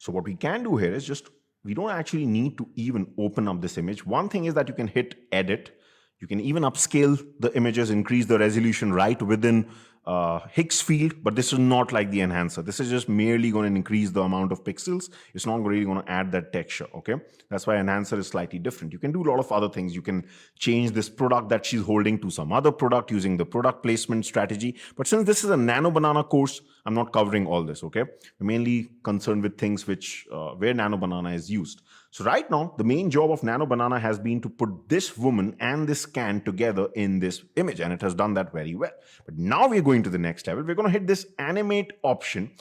So what we can do here is just, we don't actually need to even open up this image. One thing is that you can hit edit. You can even upscale the images, increase the resolution right within Higgsfiled, but this is not like the enhancer. This is just merely going to increase the amount of pixels. It's not really going to add that texture, okay? That's why enhancer is slightly different. You can do a lot of other things. You can change this product that she's holding to some other product using the product placement strategy. But since this is a Nano Banana course, I'm not covering all this, okay? We're mainly concerned with things which where Nano Banana is used. So right now, the main job of Nano Banana has been to put this woman and this can together in this image, and it has done that very well. But now we're going to the next level. We're going to hit this animate option.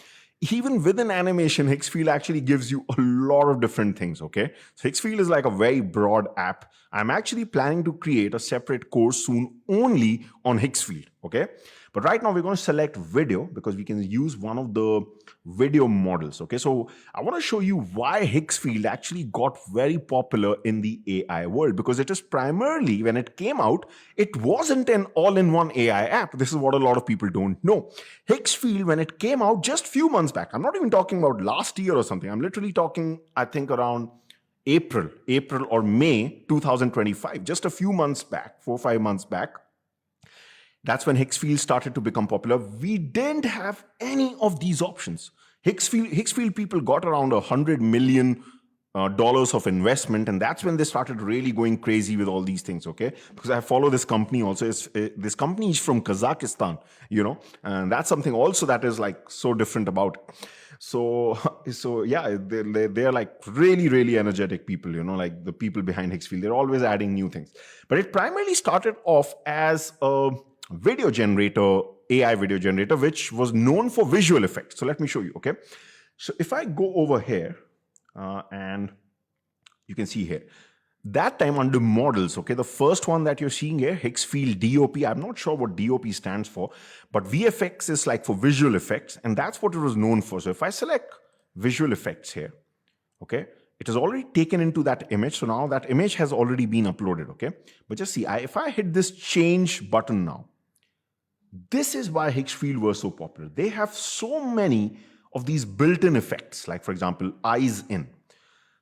Even within animation, Higgsfiled actually gives you a lot of different things, okay? So Higgsfiled is like a very broad app. I'm actually planning to create a separate course soon only on Higgsfiled, okay? But right now we're going to select video because we can use one of the video models, okay? So I want to show you why Higgsfiled actually got very popular in the AI world, because it is primarily, when it came out, it wasn't an all-in-one AI app. This is what a lot of people don't know. Higgsfiled, when it came out just a few months back, I'm not even talking about last year or something. I'm literally talking, I think, around April or May 2025, just a few months back, 4 or 5 months back. That's when Higgsfiled started to become popular. We didn't have any of these options. Higgsfiled people got around $100 million of investment, and that's when they started really going crazy with all these things, okay? Because I follow this company also. This company is from Kazakhstan, you know, and that's something also that is like so different about it. So yeah, they're like really, really energetic people, you know, like the people behind Higgsfiled. They're always adding new things. But it primarily started off as a video generator, AI video generator, which was known for visual effects. So let me show you, okay? So if I go over here, and you can see here, that time under models, okay, the first one that you're seeing here, Higgsfiled DOP, I'm not sure what DOP stands for, but VFX is like for visual effects, and that's what it was known for. So if I select visual effects here, okay, it is already taken into that image. So now that image has already been uploaded, okay? But just see, if I hit this change button now, this is why Higgsfiled was so popular. They have so many of these built-in effects, like for example, eyes in.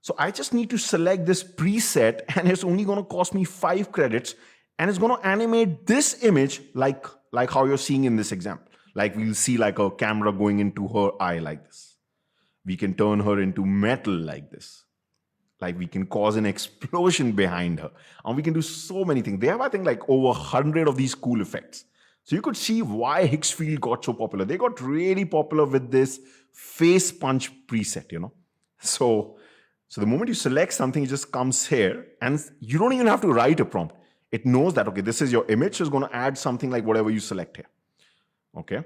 So I just need to select this preset, and it's only going to cost me 5 credits, and it's going to animate this image like how you're seeing in this example. Like we'll see like a camera going into her eye like this. We can turn her into metal like this. Like we can cause an explosion behind her. And we can do so many things. They have, I think, like over 100 of these cool effects. So you could see why Higgsfiled got so popular. They got really popular with this face punch preset, you know. So the moment you select something, it just comes here, and you don't even have to write a prompt. It knows that, okay, this is your image, so it's going to add something like whatever you select here. Okay.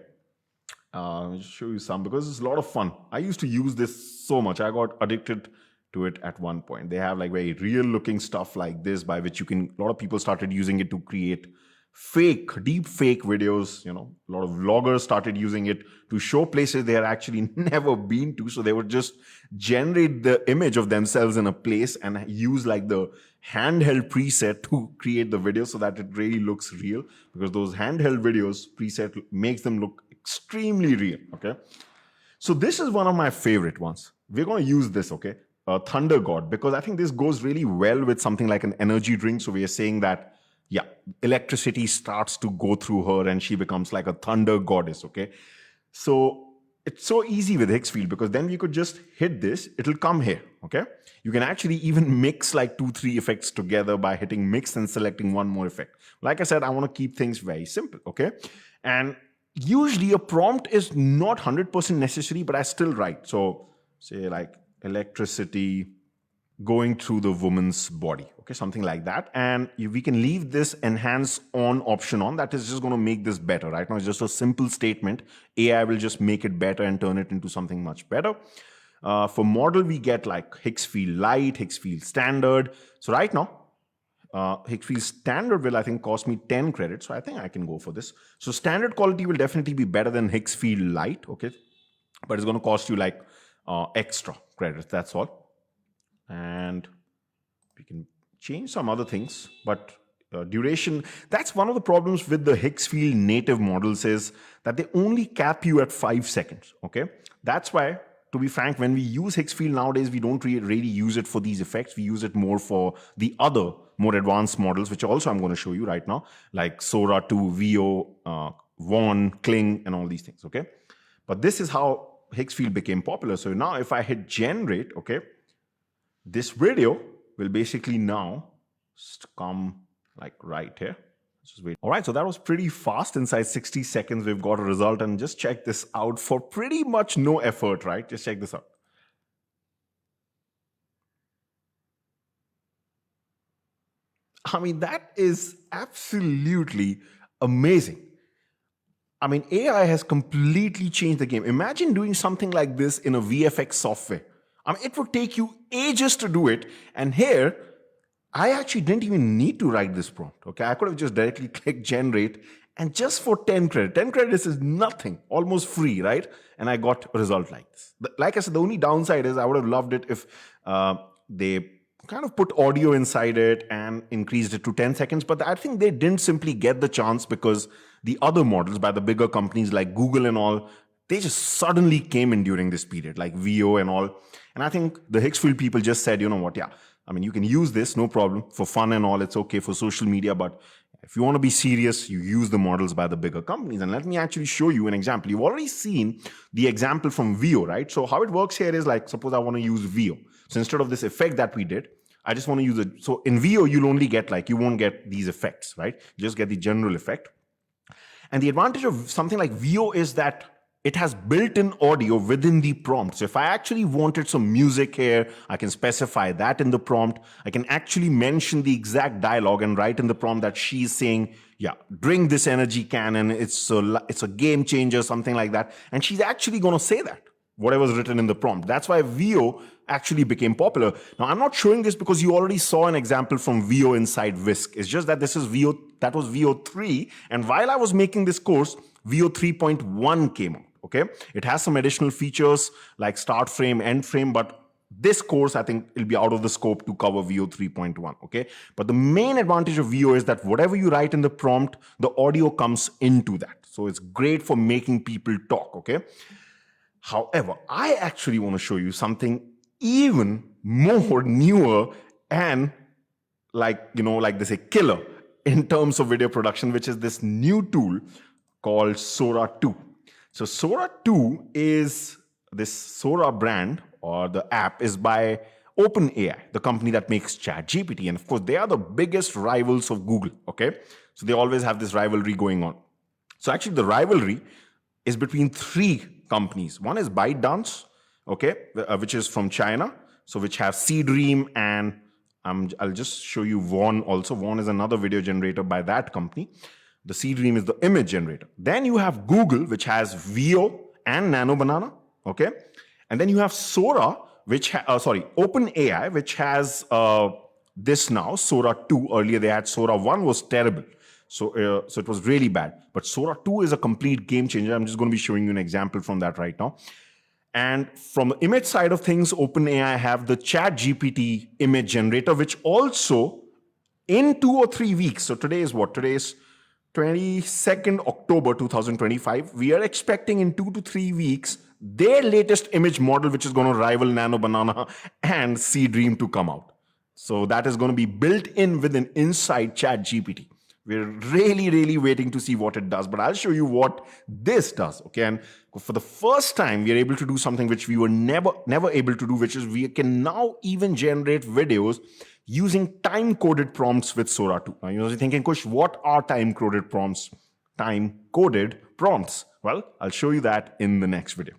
I'll show you some because it's a lot of fun. I used to use this so much. I got addicted to it at one point. They have like very real looking stuff like this, by which a lot of people started using it to create deep fake videos. You know, a lot of vloggers started using it to show places they had actually never been to. So they would just generate the image of themselves in a place and use like the handheld preset to create the video so that it really looks real, because those handheld videos preset makes them look extremely real. Okay. So this is one of my favorite ones. We're going to use this, okay? Thunder God, because I think this goes really well with something like an energy drink. So we are saying that, yeah, electricity starts to go through her and she becomes like a thunder goddess, okay? So it's so easy with Higgsfiled, because then we could just hit this, it'll come here, okay? You can actually even mix like 2-3 effects together by hitting mix and selecting one more effect. Like I said, I want to keep things very simple, okay? And usually a prompt is not 100% necessary, but I still write. So say like electricity going through the woman's body, okay, something like that. And we can leave this enhance on option on. That is just going to make this better. Right now it's just a simple statement. AI will just make it better and turn it into something much better. For model, we get like Higgsfiled Light, Higgsfiled Standard. So right now, Higgsfiled Standard will, I think, cost me 10 credits. So I think I can go for this. So standard quality will definitely be better than Higgsfiled Light, okay? But it's going to cost you like extra credits, that's all. And we can change some other things, but duration, that's one of the problems with the Higgsfiled native models, is that they only cap you at 5 seconds, okay? That's why to be frank, when we use Higgsfiled nowadays, we don't really use it for these effects. We use it more for the other more advanced models, which also I'm going to show you right now, like Sora 2, VO, Vaughn, Kling, and all these things, okay? But this is how Higgsfiled became popular. So now if I hit generate, okay, this video will basically now come like right here. Just wait. All right, so that was pretty fast. Inside 60 seconds, we've got a result. And just check this out for pretty much no effort, right? Just check this out. I mean, that is absolutely amazing. I mean, AI has completely changed the game. Imagine doing something like this in a VFX software. I mean, it would take you ages to do it. And here, I actually didn't even need to write this prompt, okay? I could have just directly clicked generate, and just for 10 credit. 10 credits is nothing, almost free, right? And I got a result like this. Like I said, the only downside is I would have loved it if they kind of put audio inside it and increased it to 10 seconds. But I think they didn't simply get the chance because the other models by the bigger companies like Google and all, they just suddenly came in during this period, like VO and all. And I think the Higgsfiled people just said, you know what, yeah, I mean, you can use this, no problem, for fun and all. It's okay for social media. But if you want to be serious, you use the models by the bigger companies. And let me actually show you an example. You've already seen the example from VO, right? So how it works here is like, suppose I want to use VO. So instead of this effect that we did, I just want to use it. So in VO, you'll only get like, you won't get these effects, right? You just get the general effect. And the advantage of something like VO is that it has built-in audio within the prompt. So if I actually wanted some music here, I can specify that in the prompt. I can actually mention the exact dialogue and write in the prompt that she's saying, yeah, drink this energy cannon. It's a game changer, something like that. And she's actually going to say that, whatever's written in the prompt. That's why VO actually became popular. Now, I'm not showing this because you already saw an example from VO inside Whisk. It's just that this is VO, that was VO 3. And while I was making this course, VO 3.1 came out. Okay, it has some additional features like start frame, end frame, but this course, I think it'll be out of the scope to cover VO 3.1. Okay, but the main advantage of VO is that whatever you write in the prompt, the audio comes into that. So it's great for making people talk. Okay. However, I actually want to show you something even more newer and like they say killer in terms of video production, which is this new tool called Sora 2. So Sora 2 is this Sora brand, or the app is by OpenAI, the company that makes ChatGPT. And of course, they are the biggest rivals of Google, okay? So they always have this rivalry going on. So actually the rivalry is between three companies. One is ByteDance, okay, which is from China. So which have Seedream, and I'll just show you Vaughn also. Vaughn is another video generator by that company. The Seedream is the image generator. Then you have Google, which has VO and Nano Banana, okay? And then you have Sora, which OpenAI, which has this now, Sora 2. Earlier they had Sora 1 was terrible. So it was really bad. But Sora 2 is a complete game changer. I'm just going to be showing you an example from that right now. And from the image side of things, OpenAI have the ChatGPT image generator, which also in 2 or 3 weeks, so today is what? Today is 22nd October 2025. We are expecting in 2 to 3 weeks their latest image model, which is going to rival Nano Banana and Seedream, to come out. So that is going to be built in within inside ChatGPT. We're really, really waiting to see what it does, but I'll show you what this does, okay? And for the first time, we are able to do something which we were never able to do, which is we can now even generate videos using time-coded prompts with Sora 2. Now, you're thinking, Kush, what are time-coded prompts? Time-coded prompts. Well, I'll show you that in the next video.